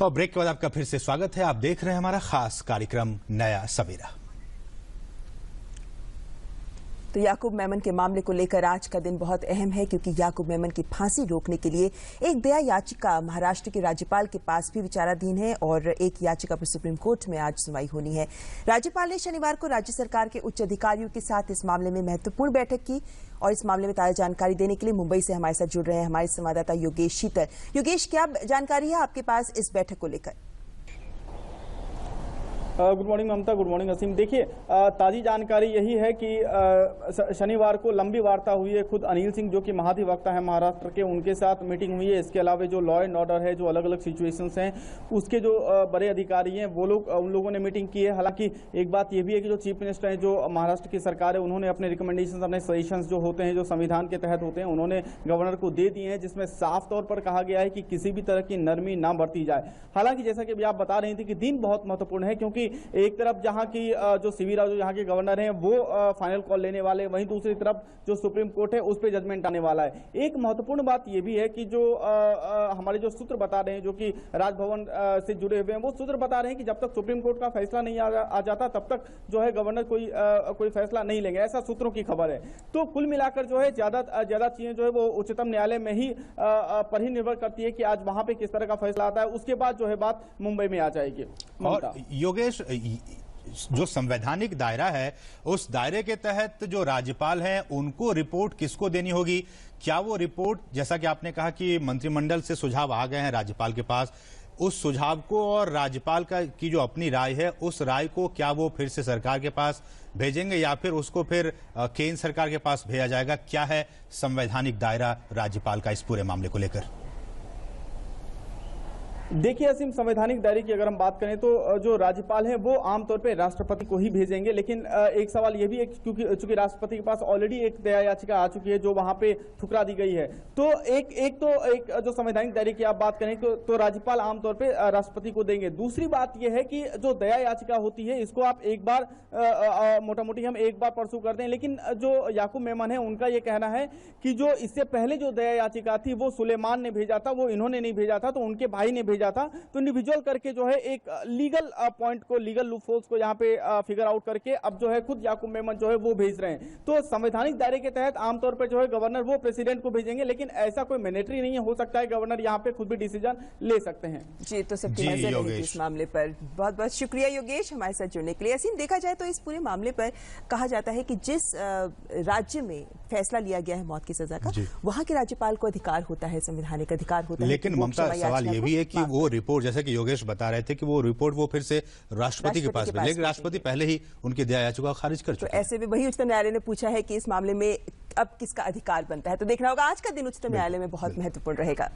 और ब्रेक के बाद आपका फिर से स्वागत है। आप देख रहे हैं हमारा खास कार्यक्रम नया सवेरा। तो याकूब मेमन के मामले को लेकर आज का दिन बहुत अहम है, क्योंकि याकूब मेमन की फांसी रोकने के लिए एक दया याचिका महाराष्ट्र के राज्यपाल के पास भी विचाराधीन है और एक याचिका पर सुप्रीम कोर्ट में आज सुनवाई होनी है। राज्यपाल ने शनिवार को राज्य सरकार के उच्च अधिकारियों के साथ इस मामले में महत्वपूर्ण बैठक की और इस मामले में ताजा जानकारी देने के लिए मुंबई से हमारे साथ जुड़ रहे हैं हमारे संवाददाता योगेश शीतल। योगेश, क्या जानकारी है आपके पास इस बैठक को लेकर? गुड मॉर्निंग ममता, गुड मॉर्निंग असीम। देखिए, ताजी जानकारी यही है कि शनिवार को लंबी वार्ता हुई है। खुद अनिल सिंह जो कि महाधिवक्ता है महाराष्ट्र के, उनके साथ मीटिंग हुई है। इसके अलावा जो लॉ एंड ऑर्डर है, जो अलग अलग सिचुएशंस हैं, उसके जो बड़े अधिकारी हैं वो लोग उन लोगों ने मीटिंग की है। हालांकि एक बात यह भी है कि जो चीफ मिनिस्टर है, जो महाराष्ट्र की सरकार है, उन्होंने अपने रिकमेंडेशन, अपने सजेशंस जो होते हैं, जो संविधान के तहत होते हैं, उन्होंने गवर्नर को दे दिए हैं, जिसमें साफ तौर पर कहा गया है कि किसी भी तरह की नरमी ना बरती जाए। हालांकि जैसा कि अभी आप बता रही थी कि दिन बहुत महत्वपूर्ण है, क्योंकि एक तरफ जहां की जो सीवी राव जो यहाँ के गवर्नर हैं वो फाइनल कॉल लेने वाले, वहीं दूसरी तरफ जो सुप्रीम कोर्ट है उस पर जजमेंट आने वाला है। एक महत्वपूर्ण बात यह भी है कि जो हमारे जो सूत्र बता रहे हैं, जो कि राजभवन से जुड़े हुए हैं, वो सूत्र बता रहे हैं कि जब तक सुप्रीम कोर्ट का फैसला नहीं आ जाता तब तक जो है गवर्नर कोई फैसला नहीं लेंगे, ऐसा सूत्रों की खबर है। तो कुल मिलाकर जो है ज्यादा चीजें जो है वो उच्चतम न्यायालय में ही पर ही निर्भर करती है कि आज वहां पे किस तरह का फैसला आता है। उसके बाद जो है बात मुंबई में आ जाएगी। और योगेश, जो संवैधानिक दायरा है, उस दायरे के तहत जो राज्यपाल हैं उनको रिपोर्ट किसको देनी होगी? क्या वो रिपोर्ट, जैसा कि आपने कहा कि मंत्रिमंडल से सुझाव आ गए हैं राज्यपाल के पास, उस सुझाव को और राज्यपाल की जो अपनी राय है, उस राय को क्या वो फिर से सरकार के पास भेजेंगे या फिर उसको फिर केंद्र सरकार के पास भेजा जाएगा? क्या है संवैधानिक दायरा राज्यपाल का इस पूरे मामले को लेकर? देखिए असीम, संवैधानिक दायरे की अगर हम बात करें तो जो राज्यपाल है वो आमतौर पे राष्ट्रपति को ही भेजेंगे। लेकिन एक सवाल ये भी है क्योंकि चूंकि राष्ट्रपति के पास ऑलरेडी एक दया याचिका आ चुकी है जो वहां पे ठुकरा दी गई है, तो एक जो संवैधानिक दायरे की आप बात करें तो राज्यपाल आमतौर पे राष्ट्रपति को देंगे। दूसरी बात यह है कि जो दया याचिका होती है इसको आप एक बार मोटा मोटी हम एक बार परसू कर दें, लेकिन जो याकूब मेमन है उनका यह कहना है कि जो इससे पहले जो दया याचिका थी वो सुलेमान ने भेजा था, वो इन्होंने नहीं भेजा था, तो उनके भाई ने था। तो इंडिविजुअल करके जो है एक लीगल पॉइंट को, लीगल लूपहोल्स को यहाँ पे फिगर आउट करके अब जो है खुद याकूब मेमन जो है वो भेज रहे हैं। तो संवैधानिक दायरे के तहत आमतौर पर जो है गवर्नर वो प्रेसिडेंट को भेजेंगे, लेकिन ऐसा कोई मैंडेटरी नहीं है। हो सकता है गवर्नर यहाँ पे खुद भी डिसीजन ले सकते हैं। जी, तो सबकी नजर रहेगी इस मामले पर। बहुत बहुत शुक्रिया योगेश हमारे साथ जुड़ने के लिए। ऐसे देखा जाए तो इस पूरे मामले पर कहा जाता है कि जिस राज्य में फैसला लिया गया है मौत की सजा का, वहां के राज्यपाल को अधिकार होता है, संवैधानिक अधिकार होता है। लेकिन ममता, सवाल ये भी है कि वो रिपोर्ट, जैसे कि योगेश बता रहे थे कि वो रिपोर्ट वो फिर से राष्ट्रपति के पास, लेकिन राष्ट्रपति पहले ही उनकी दया याचिका खारिज कर चुके हैं। तो ऐसे में वही उच्चतम न्यायालय ने पूछा है कि इस मामले में अब किसका अधिकार बनता है। तो देखना होगा, आज का दिन उच्चतम न्यायालय में बहुत महत्वपूर्ण रहेगा।